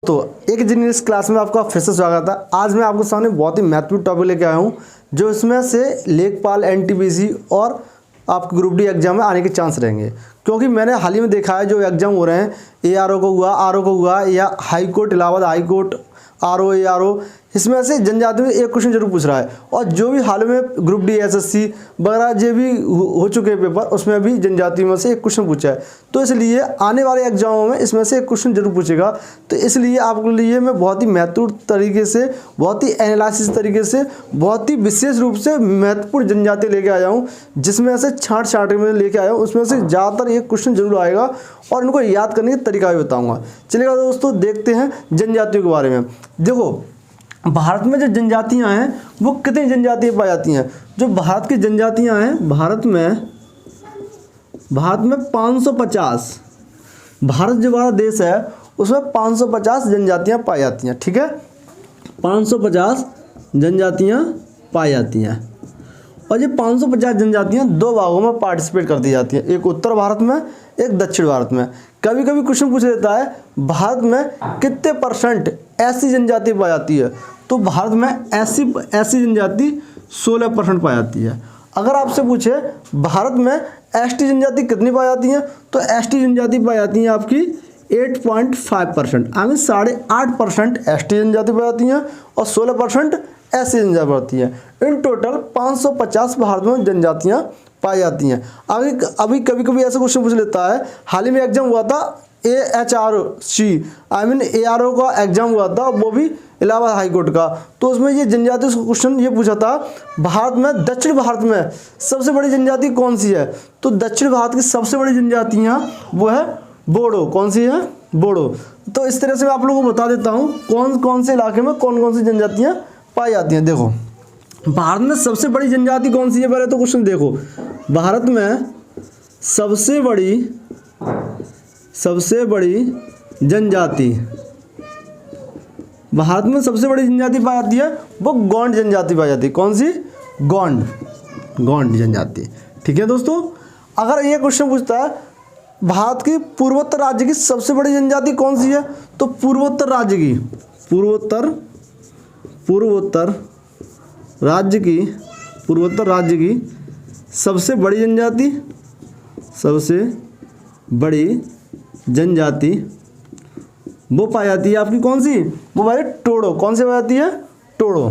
तो एक engineering class में आपका फिर से स्वागत है। आज मैं आपके सामने बहुत ही महत्वपूर्ण टॉपिक लेके आया हूँ, जो इसमें से लेखपाल, एनटीपीसी और आपके ग्रुप डी एग्जाम में आने के चांस रहेंगे। क्योंकि मैंने हाल ही में देखा है जो एग्जाम हो रहे हैं, एआरओ को हुआ, आरओ को हुआ, या high court, Allahabad high court, RO, ARO, इसमें से जनजाति में एक क्वेश्चन जरूर पूछ रहा है। और जो भी हाल में ग्रुप डी, एसएससी वगैरह जो भी हो चुके हैं पेपर, उसमें भी जनजाति में से एक क्वेश्चन पूछा है। तो इसलिए आने वाले एग्जामों में इसमें से एक क्वेश्चन जरूर पूछेगा। तो इसलिए आपके लिए मैं बहुत ही महत्वपूर्ण तरीके से, बहुत ही एनालिसिस तरीके से, बहुत ही विशेष रूप से महत्वपूर्ण जनजाति लेके आया हूँ, जिसमें से छाँट में लेके आया हूँ। उसमें से ज़्यादातर एक क्वेश्चन जरूर आएगा और इनको याद करने का तरीका भी बताऊँगा। चलिएगा दोस्तों, देखते हैं जनजातियों के बारे में। देखो, भारत में जो जनजातियां हैं वो कितनी जनजातियां पाई जाती हैं। जो भारत की जनजातियां हैं, भारत में 550, भारत जो हमारा देश है उसमें 550 जनजातियां पाई जाती हैं। ठीक है, 550 जनजातियां पाई जाती हैं। और ये 550 जनजातियां दो भागों में पार्टिसिपेट कर दी जाती हैं, एक उत्तर भारत में, एक दक्षिण भारत में। कभी कभी क्वेश्चन पूछ लेता है भारत में कितने परसेंट ऐसी जनजाति पाई जाती है। तो भारत में ऐसी जनजाति 16% पाई जाती है। अगर आपसे पूछे भारत में एसटी जनजाति कितनी पाई जाती है, तो एसटी जनजाति पाई जाती है आपकी 8.5%, यानी 8.5% एसटी जनजाति पाई जाती हैं और 16% ऐसी जनजाति पाती है। इन टोटल 550 भारत में जनजातियां पाई जाती हैं। अभी कभी कभी ऐसा क्वेश्चन पूछ लेता है, हाल ही में एग्जाम हुआ था AHRC, ARO का एग्जाम हुआ था, वो भी इलाहाबाद हाई कोर्ट का। तो उसमें ये जनजाति क्वेश्चन ये पूछा था, भारत में, दक्षिण भारत में सबसे बड़ी जनजाति कौन सी है। तो दक्षिण भारत की सबसे बड़ी जनजातियाँ वो है बोडो। कौन सी है? बोडो। तो इस तरह से मैं आप लोगों को बता देता हूँ कौन कौन से इलाके में कौन कौन सी जनजातियाँ पाई जाती हैं। देखो, भारत में सबसे बड़ी जनजाति कौन सी है, पहले तो क्वेश्चन देखो। भारत में सबसे बड़ी जनजाति, भारत में सबसे बड़ी जनजाति पाई जाती है वो गोंड जनजाति पाई जाती है। कौन सी? गोंड जनजाति। ठीक है दोस्तों, अगर ये क्वेश्चन पूछता है भारत की पूर्वोत्तर राज्य की सबसे बड़ी जनजाति कौन सी है, तो पूर्वोत्तर राज्य की सबसे बड़ी जनजाति वो पाई जाती है आपकी कौन सी? वो भाई टोडो। कौन सी पाई जाती है? टोडो।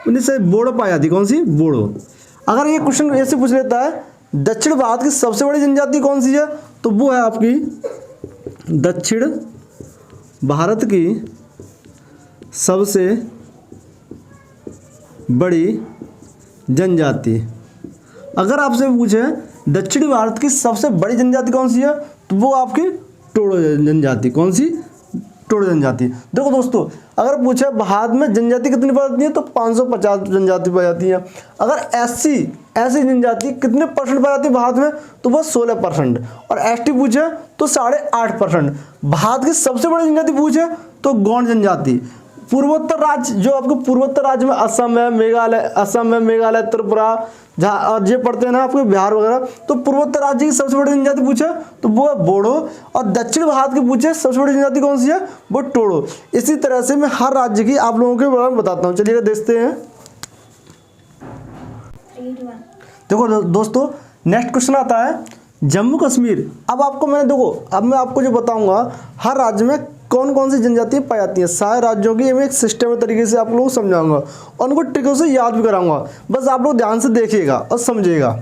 उन्हीं से बोडो पाई जाती है। कौन सी? बोडो। अगर ये क्वेश्चन ऐसे पूछ लेता है दक्षिण भारत की सबसे बड़ी जनजाति कौन सी है, तो वो है आपकी दक्षिण भारत की सबसे बड़ी जनजाति। अगर आपसे पूछे दक्षिण भारत की सबसे बड़ी जनजाति कौन सी है, तो वो आपकी टोडो जनजाति। कौन सी? टोडो जनजाति। देखो दोस्तों, अगर पूछे भारत में जनजाति कितनी पाई जाती है, तो 550 जनजाति पाई जाती है। अगर ऐसी जनजाति कितने परसेंट पाई जाती है भारत में, तो वो 16%। और एसटी पूछे तो 8.5%। भारत की सबसे बड़ी जनजाति पूछे तो गोंड जनजाति। पूर्वोत्तर राज्य, जो आपको पूर्वोत्तर राज्य में असम है, मेघालय, त्रिपुरा, जहाँ और ये पढ़ते हैं ना आपके बिहार वगैरह, तो पूर्वोत्तर राज्य की सबसे बड़ी जनजाति पूछे तो वो है बोडो। और दक्षिण भारत की पूछे सबसे बड़ी जनजाति कौन सी है, वो टोडो। इसी तरह से मैं हर राज्य की आप लोगों के बारे में बताता हूँ। चलिए देखते हैं। देखो दोस्तों, नेक्स्ट क्वेश्चन आता है जम्मू कश्मीर। अब आपको मैं मैं आपको जो बताऊंगा हर राज्य में कौन कौन सी जनजातियाँ पाई जाती हैं, सारे राज्यों की मैं एक सिस्टम तरीके से आप लोगों को समझाऊंगा और उनको ट्रिकों से याद भी कराऊंगा। बस आप लोग ध्यान से देखिएगा और समझिएगा।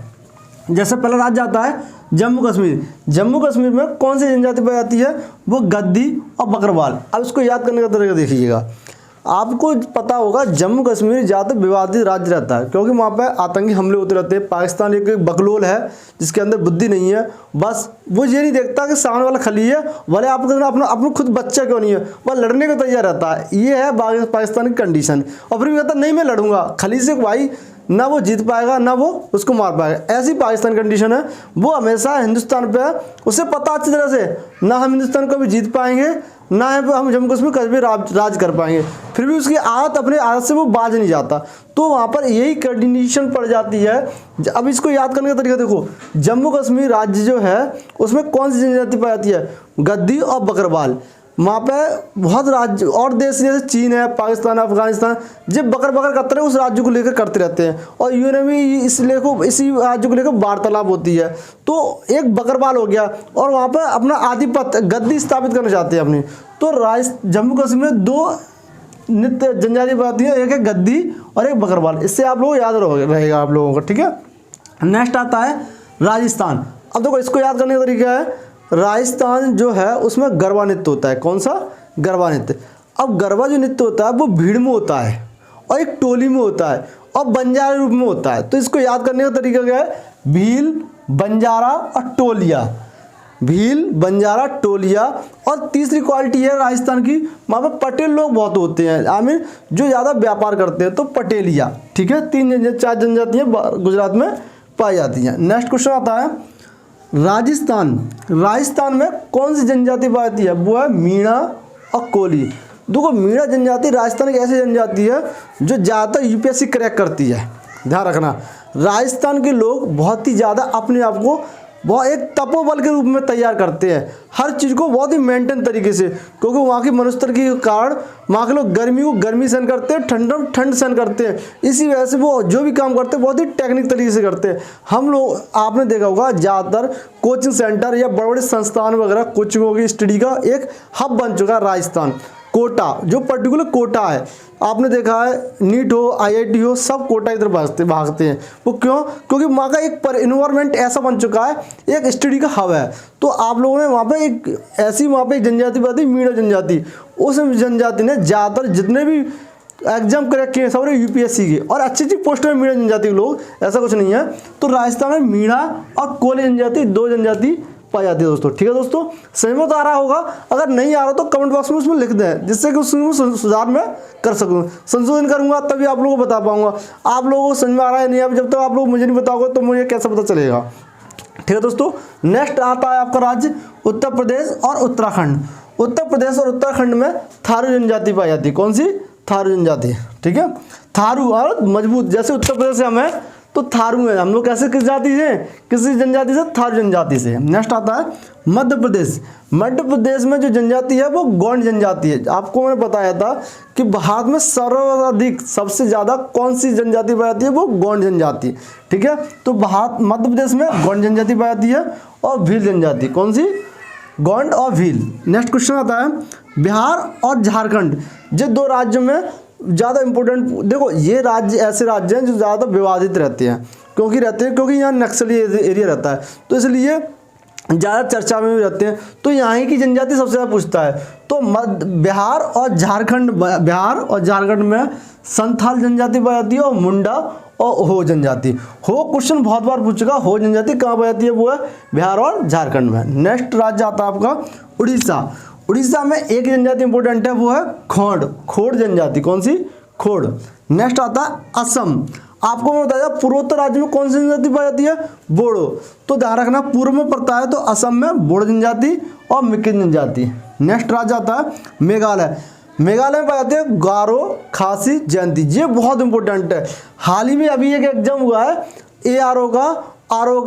जैसे पहला राज्य आता है जम्मू कश्मीर। जम्मू कश्मीर में कौन सी जनजाति पाई जाती है, वो गद्दी और बकरवाल। अब इसको याद करने का तरीका देखिएगा। आपको पता होगा जम्मू कश्मीर ज़्यादा विवादित राज्य रहता है, क्योंकि वहाँ पर आतंकी हमले होते रहते हैं। पाकिस्तान एक बकलोल है जिसके अंदर बुद्धि नहीं है। बस वो ये नहीं देखता कि सामने वाला खली है, भले आपके अंदर अपना खुद बच्चा क्यों नहीं है, वह लड़ने को तैयार रहता है। ये है पाकिस्तान की कंडीशन। और फिर भी कहता नहीं मैं लड़ूंगा, खली से भाई ना वो जीत पाएगा ना वो उसको मार पाएगा। ऐसी पाकिस्तान कंडीशन है। वो हमेशा हिंदुस्तान पे है, उसे पता अच्छी तरह से ना हम हिंदुस्तान को भी जीत पाएंगे ना हम जम्मू कश्मीर कभी राज कर पाएंगे। फिर भी उसकी अपने आदत से वो बाज नहीं जाता। तो वहाँ पर यही कंडीशन पड़ जाती है। अब इसको याद करने का तरीका देखो, जम्मू कश्मीर राज्य जो है उसमें कौन सी जनजाति पाई जाती है, गद्दी और बकरवाल। वहाँ पे बहुत राज्य और देश जैसे चीन है, पाकिस्तान, अफगानिस्तान, जब बकर बकर करते हैं उस राज्य को लेकर करते रहते हैं, और यूएन में भी इसी राज्य को लेकर वार्तालाप होती है। तो एक बकरवाल हो गया, और वहाँ पर अपना आधिपत्य गद्दी स्थापित करना चाहते हैं अपनी। तो जम्मू कश्मीर में 2 नित्य जनजातीय पाती है, एक है गद्दी और एक बकरवाल। इससे आप लोग याद रहेगा आप लोगों को, ठीक है। नेक्स्ट आता है राजस्थान। अब देखो इसको याद करने का तरीका है, राजस्थान जो है उसमें गरबा नृत्य होता है। कौन सा? गरबा नृत्य। अब गरबा जो नृत्य होता है वो भीड़ में होता है और एक टोली में होता है और बंजारा रूप में होता है। तो इसको याद करने का तरीका क्या है? भील, बंजारा और टोलिया। भील, बंजारा, टोलिया। और तीसरी क्वालिटी है राजस्थान की, वहाँ पर पटेल लोग बहुत होते हैं, आमिर जो ज़्यादा व्यापार करते हैं, तो पटेलिया। ठीक है, 4 जनजातियाँ गुजरात में पाई जाती हैं। नेक्स्ट क्वेश्चन आता है राजस्थान। राजस्थान में कौन सी जनजाति पाई जाती है? वो है मीणा और कोली। देखो मीणा जनजाति राजस्थान की ऐसी जनजाति है जो ज़्यादातर यूपीएससी क्रैक करती है, ध्यान रखना। राजस्थान के लोग बहुत ही ज़्यादा अपने आप को बहुत एक तपोबल के रूप में तैयार करते हैं, हर चीज़ को बहुत ही मेंटेन तरीके से, क्योंकि वहाँ की मनुस्तर के कारण वहाँ के लोग गर्मी को गर्मी सहन करते हैं, ठंड सहन करते हैं। इसी वजह से वो जो भी काम करते हैं बहुत ही टेक्निक तरीके से करते हैं। हम लोग आपने देखा होगा ज़्यादातर कोचिंग सेंटर या बड़े बड़े संस्थान वगैरह कोचिंगों की स्टडी का एक हब बन चुका है राजस्थान। कोटा जो पर्टिकुलर कोटा है, आपने देखा है नीट हो, आईआईटी हो, सब कोटा इधर भागते हैं। वो क्यों? क्योंकि वहाँ का एक इन्वायरमेंट ऐसा बन चुका है, एक स्टडी का हब है। तो आप लोगों ने वहाँ पे एक ऐसी वहाँ पे जनजाति बात मीणा जनजाति, उस जनजाति ने ज़्यादातर जितने भी एग्जाम क्रैक किए सब यूपीएससी के, और अच्छी अच्छी पोस्ट में मीणा जनजाति के लोग, ऐसा कुछ नहीं है। तो राजस्थान में मीणा और कोली जनजाति 2 जनजाति पाई जाती है दोस्तों। ठीक है दोस्तों, समझ में तो आ रहा होगा। अगर नहीं आ रहा तो कमेंट बॉक्स में उसमें लिख दें, जिससे कि उसमें सुधार मैं कर सकूँ, संशोधन करूँगा, तभी आप लोगों को बता पाऊँगा। आप लोगों को समझ में आ रहा है नहीं, अब जब तक आप लोग मुझे नहीं बताओगे तो मुझे कैसे पता चलेगा। ठीक है दोस्तों, नेक्स्ट आता है आपका राज्य उत्तर प्रदेश और उत्तराखंड। उत्तर प्रदेश और उत्तराखंड में थारू जनजाति पाई जाती है। कौन सी? थारू जनजाति। ठीक है, थारू और मजबूत, जैसे उत्तर प्रदेश से हमें तो थारू है, हम लोग कैसे किस जाति से? किसी जनजाति से? थारू जनजाति से। नेक्स्ट आता है मध्य प्रदेश। मध्य प्रदेश में जो जनजाति है वो गौंड जनजाति है। आपको मैंने बताया था कि भारत में सर्वाधिक सबसे ज़्यादा कौन सी जनजाति पाई जाती है? वो गौंड जनजाति। ठीक है, तो मध्य प्रदेश में गौंड जनजाति पाई जाती है और भील जनजाति। कौन सी? गौंड और भील। नेक्स्ट क्वेश्चन आता है बिहार और झारखंड। ये 2 राज्यों में ज़्यादा इंपॉर्टेंट, देखो ये राज्य ऐसे राज्य हैं जो ज़्यादा विवादित रहते हैं, क्योंकि यहाँ नक्सली एरिया रहता है, तो इसलिए ज़्यादा चर्चा में भी रहते हैं। तो यहाँ की जनजाति सबसे ज़्यादा पूछता है। तो बिहार और झारखंड में संथाल जनजाति पाई जाती है और मुंडा और हो जनजाति। हो क्वेश्चन बहुत बार पूछ चुका, हो जनजाति कहाँ पाई जाती है? वो है बिहार और झारखंड में। नेक्स्ट राज्य आता है आपका उड़ीसा। उड़ीसा में एक जनजाति इंपॉर्टेंट है, वो है खोड़ जनजाति। कौन सी? खोड़। नेक्स्ट आता है असम। आपको मैं बताया पूर्वोत्तर राज्य में कौन सी जनजाति पाई जाती है? बोडो। तो ध्यान रखना पूर्व में पड़ता है, तो असम में बोडो जनजाति और मिकिन जनजाति। नेक्स्ट राज्य आता है मेघालय। मेघालय में पाई जाती है गारो, खासी, जयंती। ये बहुत इंपॉर्टेंट है। हाल ही में अभी एक एग्जाम हुआ है ARO का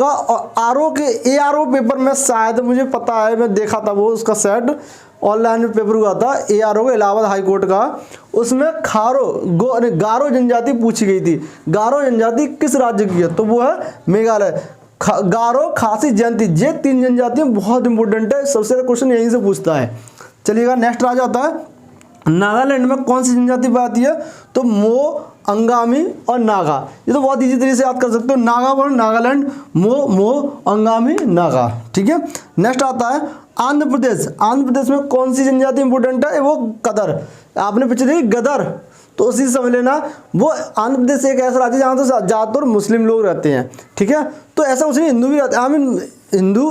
और ARO पेपर में, शायद मुझे पता है, मैं देखा था वो उसका सेट ऑनलाइन में पेपर हुआ था ARO का, इलाहाबाद हाई कोर्ट का। उसमें गारो जनजाति पूछी गई थी। गारो जनजाति किस राज्य की है? तो वो है मेघालय। गारो, खासी, जयंती, ये 3 जनजातियाँ बहुत इंपॉर्टेंट है, सबसे ज़्यादा क्वेश्चन यहीं से पूछता है। चलिएगा, नेक्स्ट राज्य आता है नागालैंड में कौन सी जनजाति पाई जाती है? तो मो, अंगामी और नागा। ये तो बहुत इजी तरीके से याद कर सकते हो। नागा और नागालैंड, मो, अंगामी, नागा। ठीक है, नेक्स्ट आता है आंध्र प्रदेश। आंध्र प्रदेश में कौन सी जनजाति इंपॉर्टेंट है? वो गदर। आपने पीछे देखी गदर, तो उसी समझ लेना। वो आंध्र प्रदेश एक ऐसा राज्य जहाँ तो ज़्यादातर मुस्लिम लोग रहते हैं। ठीक है, तो ऐसा कुछ नहीं, हिंदू भी रहते हैं, हिंदू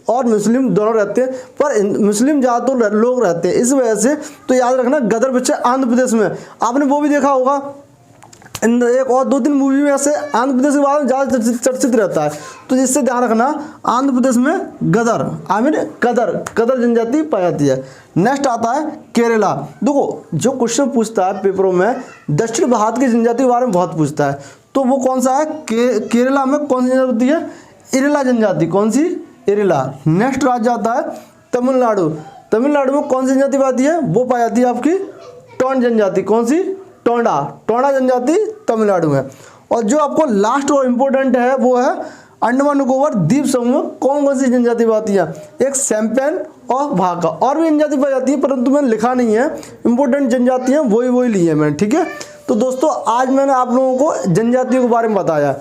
और मुस्लिम दोनों रहते हैं, पर मुस्लिम ज़्यादातर लोग रहते हैं, इस वजह से। तो याद रखना गदर बच्चे आंध्र प्रदेश में। आपने वो भी देखा होगा, एक और 2-3 मूवी में ऐसे आंध्र प्रदेश के बारे में ज़्यादा चर्चित रहता है, तो जिससे ध्यान रखना आंध्र प्रदेश में कदर जनजाति पाई जाती है। नेक्स्ट आता है केरला। देखो जो क्वेश्चन पूछता है पेपरों में दक्षिण भारत की जनजाति के बारे में बहुत पूछता है, तो वो कौन सा है? केरला में कौन सी जनजाति है? इरेला जनजाति। कौन सी? इरेला। नेक्स्ट राज्य आता है तमिलनाडु। तमिलनाडु में कौन सी जनजाति पाई है? वो पाई जाती है आपकी टोंड जनजाति। कौन सी? टोंडा। टोंडा जनजाति तमिलनाडु में। और जो आपको लास्ट और इम्पोर्टेंट है वो है अंडमान निकोबार द्वीप समूह में कौन कौन सी जनजाति पाती है? एक सैंपेन और भाका। और भी जनजाति पाई जाती है परंतु मैंने लिखा नहीं है, इंपॉर्टेंट जनजातियाँ वही ली है मैंने, ठीक है। तो दोस्तों आज मैंने आप लोगों को जनजातियों के बारे में बताया।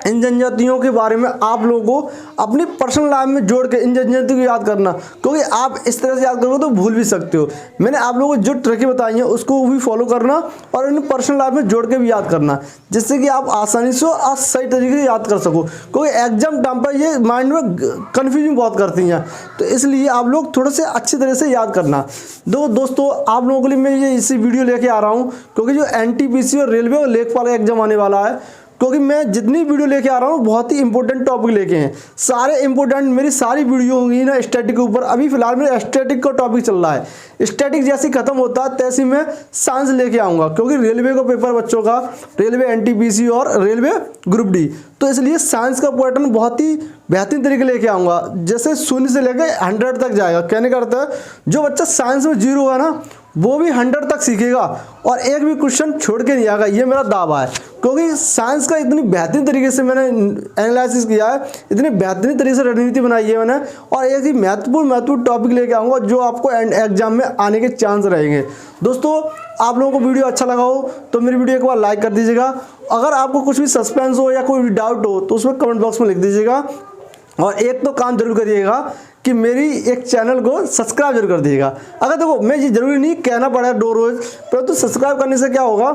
इन जनजातियों के बारे में आप लोगों को अपनी पर्सनल लाइफ में जोड़ के इन जनजातियों को याद करना, क्योंकि आप इस तरह से याद करोगे तो भूल भी सकते हो। मैंने आप लोगों को जो ट्रिकें बताई हैं उसको भी फॉलो करना और इन पर्सनल लाइफ में जोड़ के भी याद करना, जिससे कि आप आसानी से और सही तरीके से याद कर सको, क्योंकि एग्जाम टाइम पर ये माइंड में कन्फ्यूजन बहुत करती हैं। तो इसलिए आप लोग थोड़े से अच्छी तरह से याद करना। दोस्तों आप लोगों के लिए मैं ये इसी वीडियो लेके आ रहा हूँ, क्योंकि जो NTPC और रेलवे और लेखपाल का एग्जाम आने वाला है, क्योंकि मैं जितनी वीडियो लेके आ रहा हूँ बहुत ही इंपॉर्टेंट टॉपिक लेके हैं। सारे इंपॉर्टेंट मेरी सारी वीडियो होंगी ना स्टैटिक के ऊपर। अभी फिलहाल मेरा स्टैटिक का टॉपिक चल रहा है। स्टैटिक जैसे खत्म होता है तैसे मैं साइंस लेके आऊँगा, क्योंकि रेलवे का पेपर बच्चों का, रेलवे NTPC और रेलवे ग्रुप D, तो इसलिए साइंस का पैटर्न बहुत ही बेहतरीन तरीके लेके आऊँगा। जैसे 0 से लेकर 100 तक जाएगा। कहने का अर्थ है जो बच्चा साइंस में 0 होगा ना वो भी 100 तक सीखेगा और एक भी क्वेश्चन छोड़ के नहीं आएगा, ये मेरा दावा है। क्योंकि साइंस का इतनी बेहतरीन तरीके से मैंने एनालिसिस किया है, इतनी बेहतरीन तरीके से रणनीति बनाई है मैंने, और एक ही महत्वपूर्ण टॉपिक लेके आऊँगा जो आपको एग्जाम में आने के चांस रहेंगे। दोस्तों आप लोगों को वीडियो अच्छा लगा हो तो मेरी वीडियो एक बार लाइक कर दीजिएगा। अगर आपको कुछ भी सस्पेंस हो या कोई भी डाउट हो तो उसमें कमेंट बॉक्स में लिख दीजिएगा। और एक तो काम जरूर करिएगा कि मेरी एक चैनल को सब्सक्राइब जरूर कर दीजिएगा। अगर देखो मैं ये जरूरी नहीं कहना पड़ा है रोज, परंतु सब्सक्राइब करने से क्या होगा,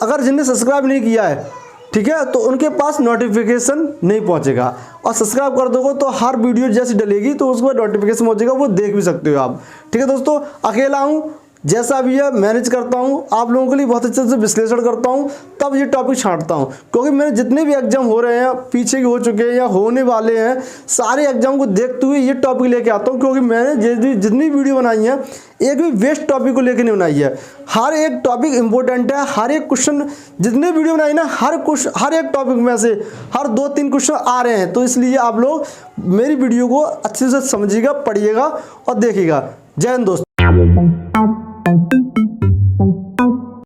अगर जिनने सब्सक्राइब नहीं किया है, ठीक है, तो उनके पास नोटिफिकेशन नहीं पहुंचेगा। और सब्सक्राइब कर दोगे तो हर वीडियो जैसी डलेगी तो उसको नोटिफिकेशन पहुंचेगा, वो देख भी सकते हो आप। ठीक है दोस्तों, अकेला हूँ, जैसा भी है मैनेज करता हूँ, आप लोगों के लिए बहुत अच्छे से विश्लेषण करता हूँ, तब ये टॉपिक छांटता हूँ। क्योंकि मैंने जितने भी एग्जाम हो रहे हैं, पीछे के हो चुके हैं या होने वाले हैं, सारे एग्जाम को देखते हुए ये टॉपिक लेके आता हूँ। क्योंकि मैंने जितनी वीडियो बनाई है एक भी वेस्ट टॉपिक को लेकर नहीं बनाई है। हर एक टॉपिक इंपॉर्टेंट है। हर एक क्वेश्चन जितने वीडियो बनाई ना, हर एक टॉपिक में से हर 2-3 क्वेश्चन आ रहे हैं। तो इसलिए आप लोग मेरी वीडियो को अच्छे से समझिएगा, पढ़िएगा और देखिएगा। जय हिंद दोस्तों।